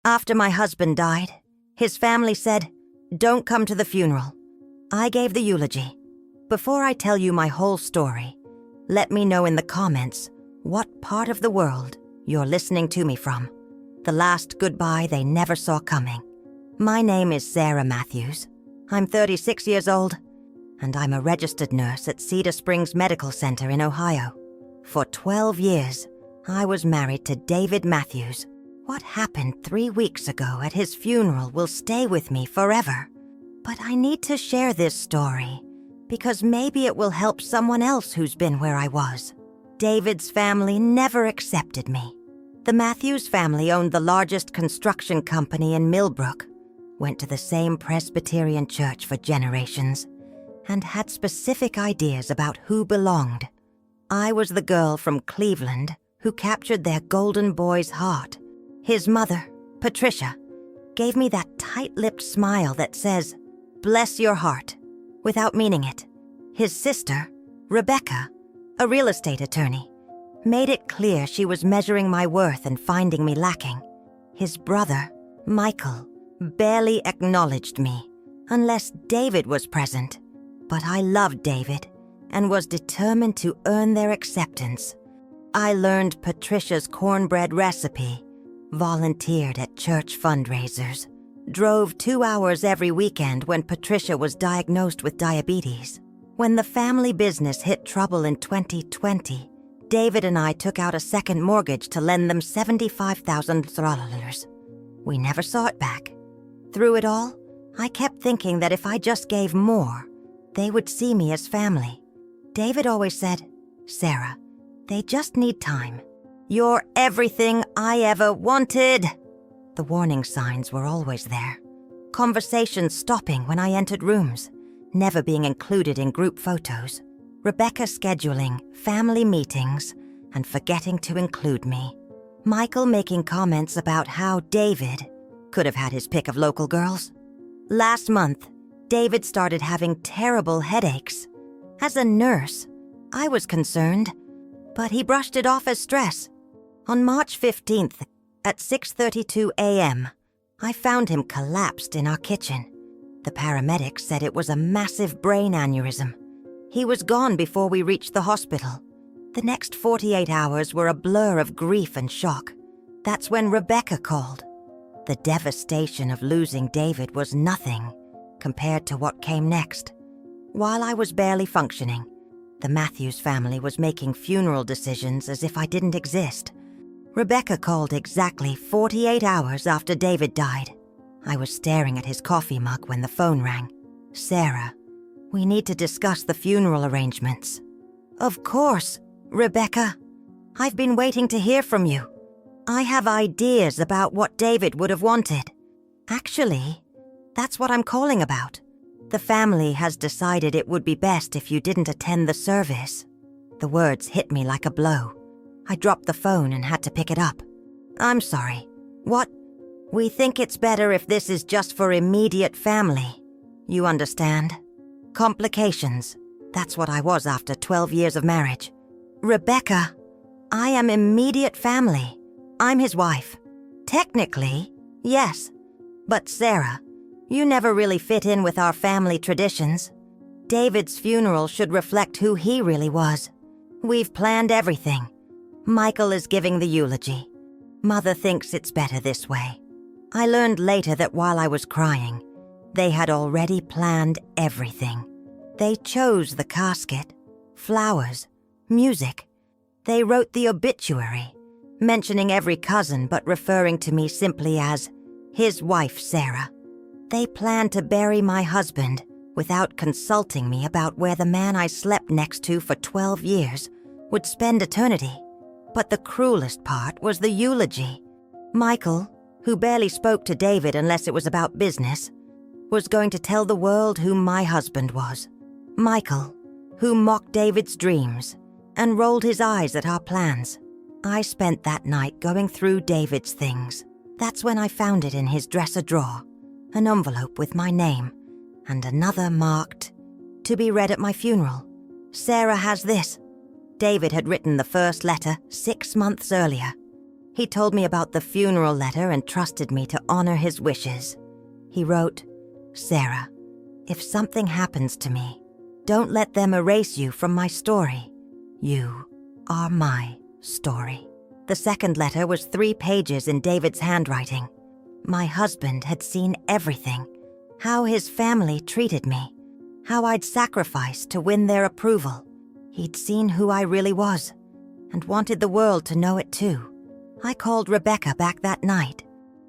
After my husband died, his family said, "Don't come to the funeral." I gave the eulogy. Before I tell you my whole story, let me know in the comments what part of the world you're listening to me from. The last goodbye they never saw coming. My name is Sarah Matthews. I'm 36 years old, and I'm a registered nurse at Cedar Springs Medical Center in Ohio. For 12 years, I was married to David Matthews. What happened 3 weeks ago at his funeral will stay with me forever. But I need to share this story because maybe it will help someone else who's been where I was. David's family never accepted me. The Matthews family owned the largest construction company in Millbrook, went to the same Presbyterian church for generations, and had specific ideas about who belonged. I was the girl from Cleveland who captured their golden boy's heart. His mother, Patricia, gave me that tight-lipped smile that says, "Bless your heart," without meaning it. His sister, Rebecca, a real estate attorney, made it clear she was measuring my worth and finding me lacking. His brother, Michael, barely acknowledged me, unless David was present. But I loved David and was determined to earn their acceptance. I learned Patricia's cornbread recipe, volunteered at church fundraisers, drove 2 hours every weekend when Patricia was diagnosed with diabetes. When the family business hit trouble in 2020, David and I took out a second mortgage to lend them $75,000. We never saw it back. Through it all, I kept thinking that if I just gave more, they would see me as family. David always said, "Sarah, they just need time. You're everything I ever wanted." The warning signs were always there. Conversations stopping when I entered rooms, never being included in group photos. Rebecca scheduling family meetings and forgetting to include me. Michael making comments about how David could have had his pick of local girls. Last month, David started having terrible headaches. As a nurse, I was concerned, but he brushed it off as stress. On March 15th, at 6:32 a.m., I found him collapsed in our kitchen. The paramedics said it was a massive brain aneurysm. He was gone before we reached the hospital. The next 48 hours were a blur of grief and shock. That's when Rebecca called. The devastation of losing David was nothing compared to what came next. While I was barely functioning, the Matthews family was making funeral decisions as if I didn't exist. Rebecca called exactly 48 hours after David died. I was staring at his coffee mug when the phone rang. "Sarah, we need to discuss the funeral arrangements." "Of course, Rebecca. I've been waiting to hear from you. I have ideas about what David would have wanted. Actually, that's what I'm calling about. The family has decided it would be best if you didn't attend the service." The words hit me like a blow. I dropped the phone and had to pick it up. "I'm sorry. What? We think it's better if this is just for immediate family. You understand? Complications. That's what I was after 12 years of marriage." "Rebecca, I am immediate family. I'm his wife. Technically, yes. But Sarah, you never really fit in with our family traditions. David's funeral should reflect who he really was. We've planned everything. Michael is giving the eulogy. Mother thinks it's better this way." I learned later that while I was crying, they had already planned everything. They chose the casket, flowers, music. They wrote the obituary, mentioning every cousin but referring to me simply as his wife, Sarah. They planned to bury my husband without consulting me about where the man I slept next to for 12 years would spend eternity. But the cruelest part was the eulogy. Michael, who barely spoke to David unless it was about business, was going to tell the world who my husband was. Michael, who mocked David's dreams and rolled his eyes at our plans. I spent that night going through David's things. That's when I found it in his dresser drawer, an envelope with my name, and another marked, "To be read at my funeral. Sarah has this." David had written the first letter 6 months earlier. He told me about the funeral letter and trusted me to honor his wishes. He wrote, "Sarah, if something happens to me, don't let them erase you from my story. You are my story." The second letter was 3 pages in David's handwriting. My husband had seen everything, how his family treated me, how I'd sacrificed to win their approval. He'd seen who I really was and wanted the world to know it too. I called Rebecca back that night.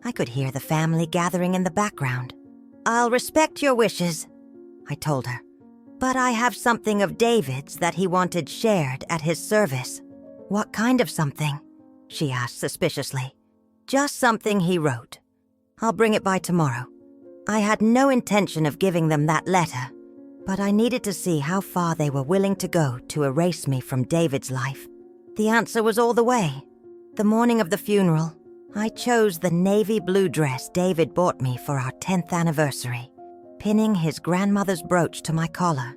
I could hear the family gathering in the background. "I'll respect your wishes," I told her, "but I have something of David's that he wanted shared at his service." "What kind of something?" she asked suspiciously. "Just something he wrote. I'll bring it by tomorrow." I had no intention of giving them that letter, but I needed to see how far they were willing to go to erase me from David's life. The answer was all the way. The morning of the funeral, I chose the navy blue dress David bought me for our 10th anniversary, pinning his grandmother's brooch to my collar.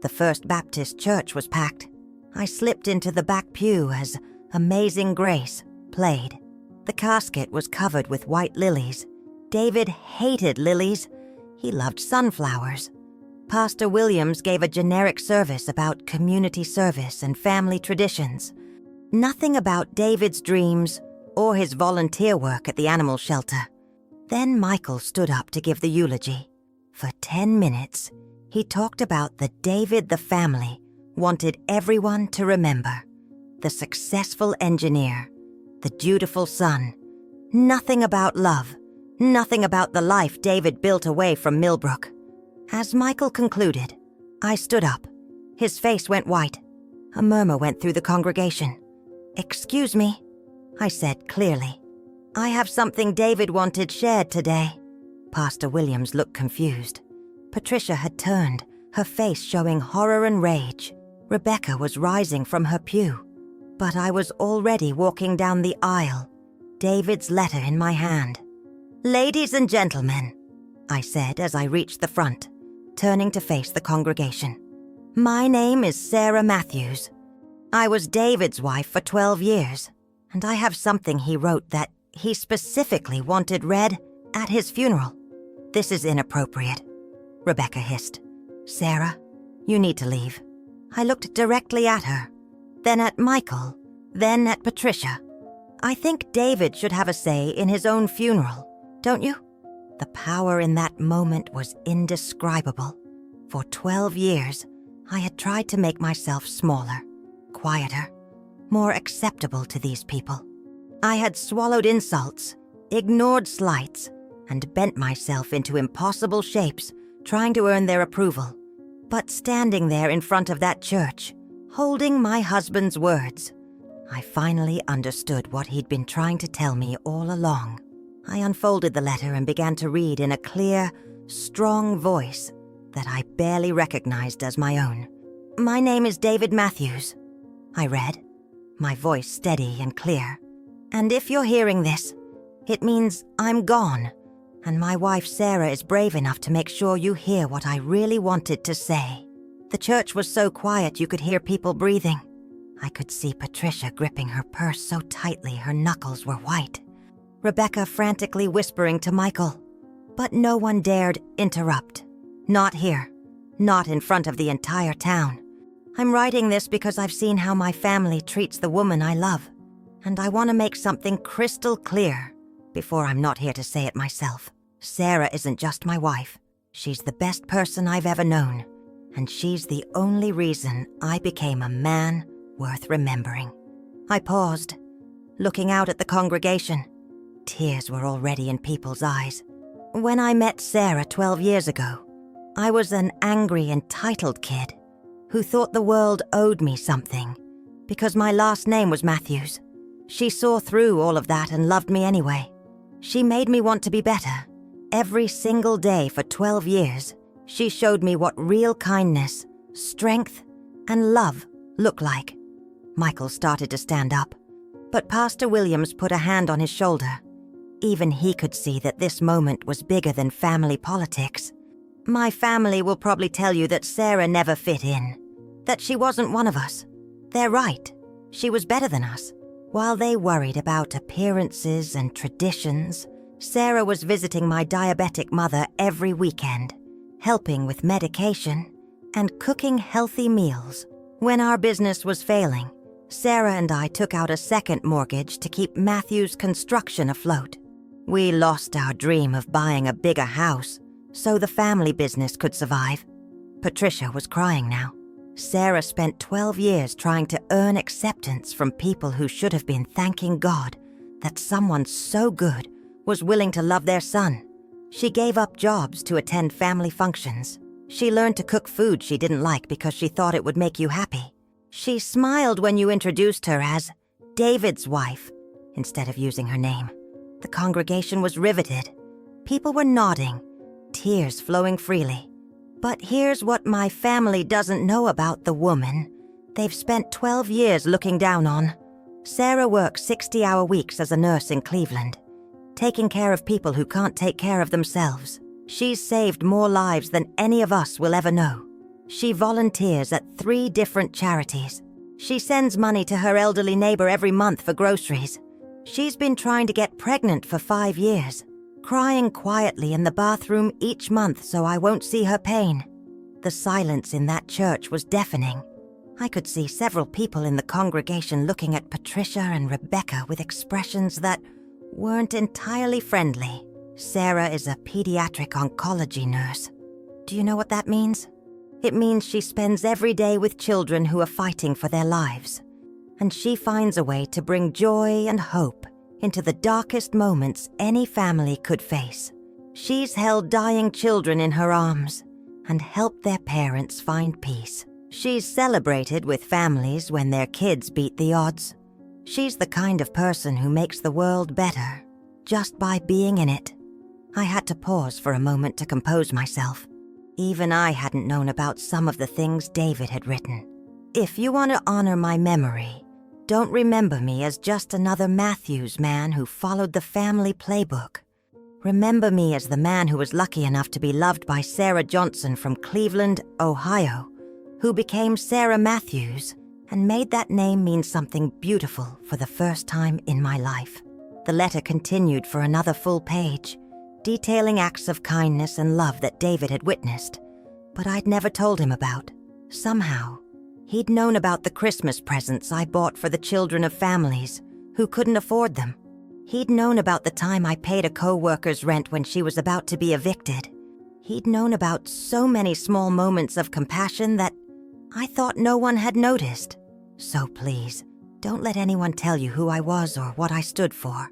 The First Baptist Church was packed. I slipped into the back pew as Amazing Grace played. The casket was covered with white lilies. David hated lilies. He loved sunflowers. Pastor Williams gave a generic service about community service and family traditions. Nothing about David's dreams or his volunteer work at the animal shelter. Then Michael stood up to give the eulogy. For 10 minutes, he talked about the David the family wanted everyone to remember. The successful engineer, the dutiful son. Nothing about love, nothing about the life David built away from Millbrook. As Michael concluded, I stood up. His face went white. A murmur went through the congregation. "Excuse me," I said clearly. "I have something David wanted shared today." Pastor Williams looked confused. Patricia had turned, her face showing horror and rage. Rebecca was rising from her pew. But I was already walking down the aisle, David's letter in my hand. "Ladies and gentlemen," I said as I reached the front, turning to face the congregation. "My name is Sarah Matthews. I was David's wife for 12 years, and I have something he wrote that he specifically wanted read at his funeral." "This is inappropriate," Rebecca hissed. "Sarah, you need to leave." I looked directly at her, then at Michael, then at Patricia. "I think David should have a say in his own funeral, don't you?" The power in that moment was indescribable. For 12 years, I had tried to make myself smaller, quieter, more acceptable to these people. I had swallowed insults, ignored slights, and bent myself into impossible shapes, trying to earn their approval. But standing there in front of that church, holding my husband's words, I finally understood what he'd been trying to tell me all along. I unfolded the letter and began to read in a clear, strong voice that I barely recognized as my own. "My name is David Matthews," I read, my voice steady and clear. "And if you're hearing this, it means I'm gone, and my wife Sarah is brave enough to make sure you hear what I really wanted to say." The church was so quiet you could hear people breathing. I could see Patricia gripping her purse so tightly her knuckles were white. Rebecca frantically whispering to Michael. But no one dared interrupt. Not here. Not in front of the entire town. I'm writing this because I've seen how my family treats the woman I love, and I want to make something crystal clear before I'm not here to say it myself. Sarah isn't just my wife. She's the best person I've ever known, and she's the only reason I became a man worth remembering. I paused, looking out at the congregation. Tears were already in people's eyes. When I met Sarah 12 years ago, I was an angry, entitled kid who thought the world owed me something because my last name was Matthews. She saw through all of that and loved me anyway. She made me want to be better. Every single day for 12 years, she showed me what real kindness, strength, and love look like. Michael started to stand up, but Pastor Williams put a hand on his shoulder. Even he could see that this moment was bigger than family politics. "My family will probably tell you that Sarah never fit in, that she wasn't one of us. They're right. She was better than us. While they worried about appearances and traditions, Sarah was visiting my diabetic mother every weekend, helping with medication and cooking healthy meals. When our business was failing, Sarah and I took out a second mortgage to keep Matthew's construction afloat. We lost our dream of buying a bigger house so the family business could survive. Patricia was crying now. Sarah spent 12 years trying to earn acceptance from people who should have been thanking God that someone so good was willing to love their son. She gave up jobs to attend family functions. She learned to cook food she didn't like because she thought it would make you happy. She smiled when you introduced her as David's wife instead of using her name. The congregation was riveted. People were nodding, tears flowing freely. But here's what my family doesn't know about the woman they've spent 12 years looking down on. Sarah works 60-hour weeks as a nurse in Cleveland, taking care of people who can't take care of themselves. She's saved more lives than any of us will ever know. She volunteers at 3 different charities. She sends money to her elderly neighbor every month for groceries. She's been trying to get pregnant for 5 years, crying quietly in the bathroom each month so I won't see her pain. The silence in that church was deafening. I could see several people in the congregation looking at Patricia and Rebecca with expressions that weren't entirely friendly. Sarah is a pediatric oncology nurse. Do you know what that means? It means she spends every day with children who are fighting for their lives, and she finds a way to bring joy and hope into the darkest moments any family could face. She's held dying children in her arms and helped their parents find peace. She's celebrated with families when their kids beat the odds. She's the kind of person who makes the world better just by being in it. I had to pause for a moment to compose myself. Even I hadn't known about some of the things David had written. If you want to honor my memory, don't remember me as just another Matthews man who followed the family playbook. Remember me as the man who was lucky enough to be loved by Sarah Johnson from Cleveland, Ohio, who became Sarah Matthews and made that name mean something beautiful for the first time in my life. The letter continued for another full page, detailing acts of kindness and love that David had witnessed, but I'd never told him about. Somehow, he'd known about the Christmas presents I bought for the children of families who couldn't afford them. He'd known about the time I paid a co-worker's rent when she was about to be evicted. He'd known about so many small moments of compassion that I thought no one had noticed. So please, don't let anyone tell you who I was or what I stood for.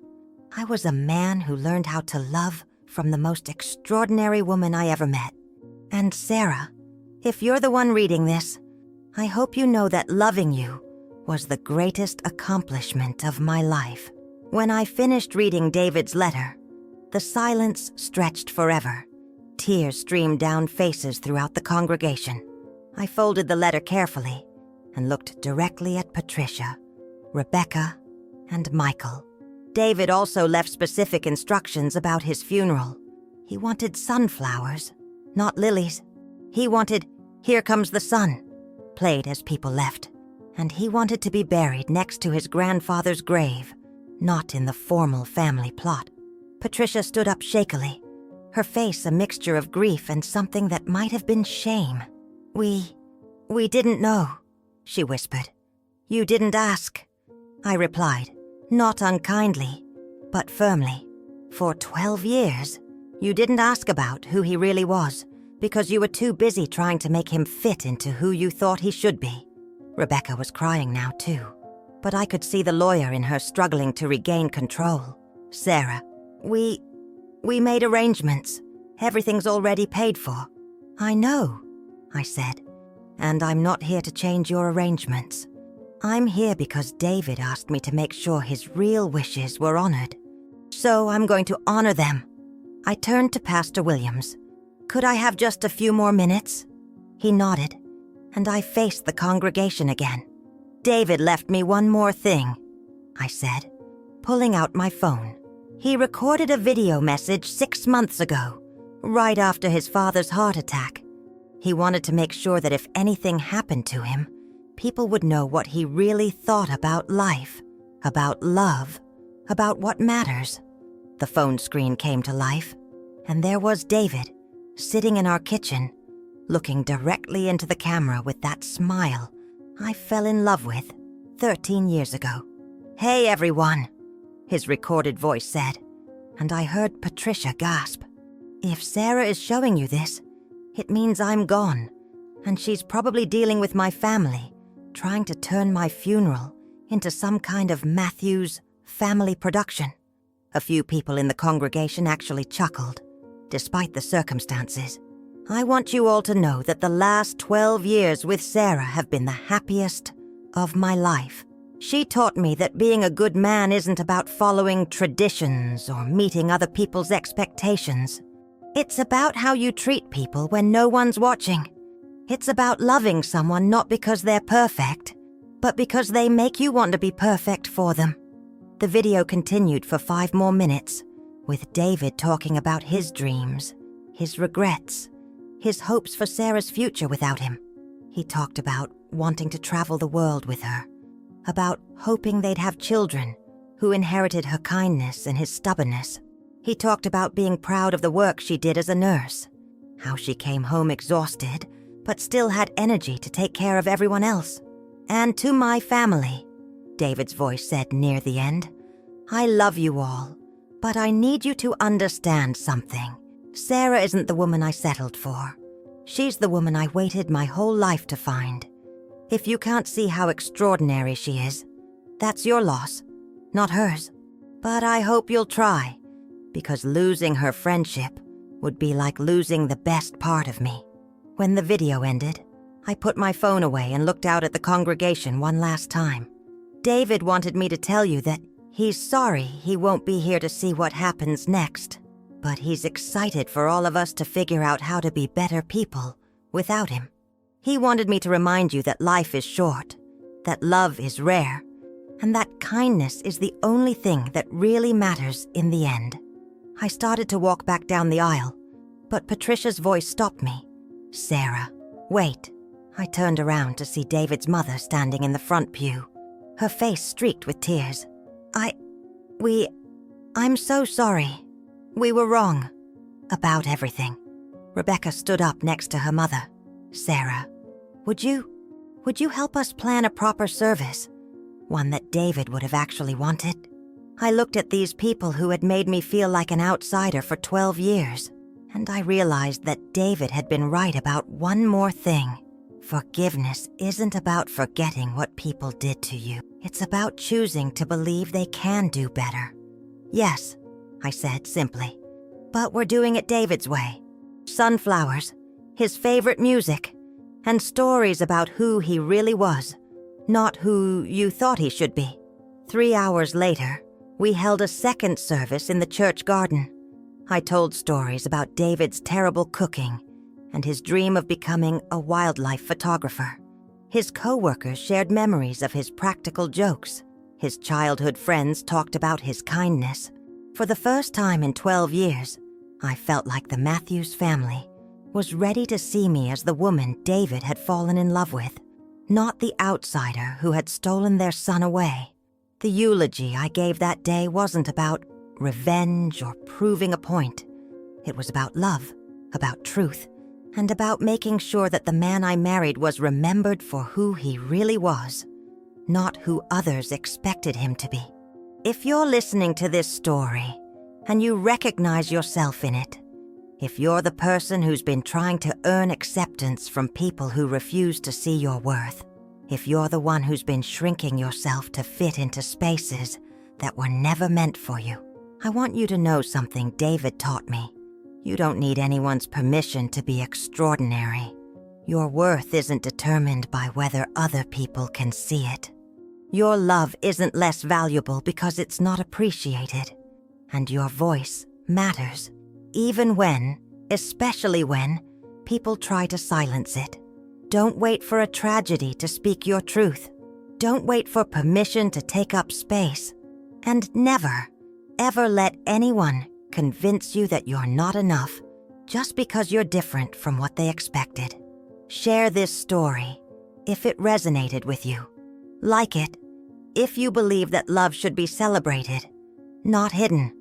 I was a man who learned how to love from the most extraordinary woman I ever met. And Sarah, if you're the one reading this, I hope you know that loving you was the greatest accomplishment of my life. When I finished reading David's letter, the silence stretched forever. Tears streamed down faces throughout the congregation. I folded the letter carefully and looked directly at Patricia, Rebecca, and Michael. David also left specific instructions about his funeral. He wanted sunflowers, not lilies. He wanted "Here Comes the Sun" played as people left, and he wanted to be buried next to his grandfather's grave, not in the formal family plot. Patricia stood up shakily, her face a mixture of grief and something that might have been shame. We didn't know," she whispered. "You didn't ask," I replied, not unkindly, but firmly. "For 12 years, you didn't ask about who he really was because you were too busy trying to make him fit into who you thought he should be." Rebecca was crying now too, but I could see the lawyer in her struggling to regain control. "Sarah, we made arrangements. Everything's already paid for." "I know," I said, "and I'm not here to change your arrangements. I'm here because David asked me to make sure his real wishes were honored. So I'm going to honor them." I turned to Pastor Williams. "Could I have just a few more minutes?" He nodded, and I faced the congregation again. "David left me one more thing," I said, pulling out my phone. "He recorded a video message 6 months ago, right after his father's heart attack. He wanted to make sure that if anything happened to him, people would know what he really thought about life. about love, about what matters. The phone screen came to life, and there was David, sitting in our kitchen, looking directly into the camera with that smile I fell in love with 13 years ago. "Hey, everyone," his recorded voice said, and I heard Patricia gasp. "If Sarah is showing you this, it means I'm gone, and she's probably dealing with my family, trying to turn my funeral into some kind of Matthew's family production." A few people in the congregation actually chuckled, despite the circumstances. I want you all to know that the last 12 years with Sarah have been the happiest of my life. She taught me that being a good man isn't about following traditions or meeting other people's expectations. It's about how you treat people when no one's watching. It's about loving someone not because they're perfect, but because they make you want to be perfect for them. The video continued for 5 more minutes, with David talking about his dreams, his regrets, his hopes for Sarah's future without him. He talked about wanting to travel the world with her, about hoping they'd have children who inherited her kindness and his stubbornness. He talked about being proud of the work she did as a nurse, how she came home exhausted but still had energy to take care of everyone else. "And to my family," David's voice said near the end, "I love you all, but I need you to understand something. Sarah isn't the woman I settled for. She's the woman I waited my whole life to find. If you can't see how extraordinary she is, that's your loss, not hers. But I hope you'll try, because losing her friendship would be like losing the best part of me." When the video ended, I put my phone away and looked out at the congregation one last time. David wanted me to tell you that he's sorry he won't be here to see what happens next, but he's excited for all of us to figure out how to be better people without him. He wanted me to remind you that life is short, that love is rare, and that kindness is the only thing that really matters in the end. I started to walk back down the aisle, but Patricia's voice stopped me. "Sarah, wait." I turned around to see David's mother standing in the front pew, her face streaked with tears. I'm so sorry. We were wrong about everything." Rebecca stood up next to her mother. "Sarah, would you help us plan a proper service? One that David would have actually wanted?" I looked at these people who had made me feel like an outsider for 12 years, and I realized that David had been right about one more thing. Forgiveness isn't about forgetting what people did to you. It's about choosing to believe they can do better. "Yes," I said simply, "but we're doing it David's way. Sunflowers, his favorite music, and stories about who he really was, not who you thought he should be." 3 hours later, we held a second service in the church garden. I told stories about David's terrible cooking and his dream of becoming a wildlife photographer. His co-workers shared memories of his practical jokes. His childhood friends talked about his kindness. For the first time in 12 years, I felt like the Matthews family was ready to see me as the woman David had fallen in love with, not the outsider who had stolen their son away. The eulogy I gave that day wasn't about revenge or proving a point. It was about love, about truth, and about making sure that the man I married was remembered for who he really was, not who others expected him to be. If you're listening to this story and you recognize yourself in it, if you're the person who's been trying to earn acceptance from people who refuse to see your worth, if you're the one who's been shrinking yourself to fit into spaces that were never meant for you, I want you to know something David taught me. You don't need anyone's permission to be extraordinary. Your worth isn't determined by whether other people can see it. Your love isn't less valuable because it's not appreciated. And your voice matters, even when, especially when, people try to silence it. Don't wait for a tragedy to speak your truth. Don't wait for permission to take up space. And never, ever let anyone convince you that you're not enough just because you're different from what they expected. Share this story if it resonated with you. Like it, if you believe that love should be celebrated, not hidden.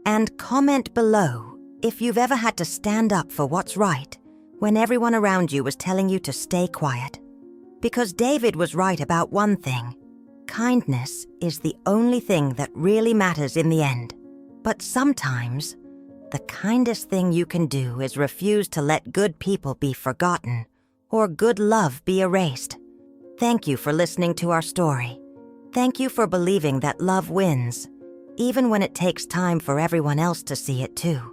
And comment below if you've ever had to stand up for what's right when everyone around you was telling you to stay quiet. Because David was right about one thing. Kindness is the only thing that really matters in the end. But sometimes, the kindest thing you can do is refuse to let good people be forgotten or good love be erased. Thank you for listening to our story. Thank you for believing that love wins, even when it takes time for everyone else to see it too.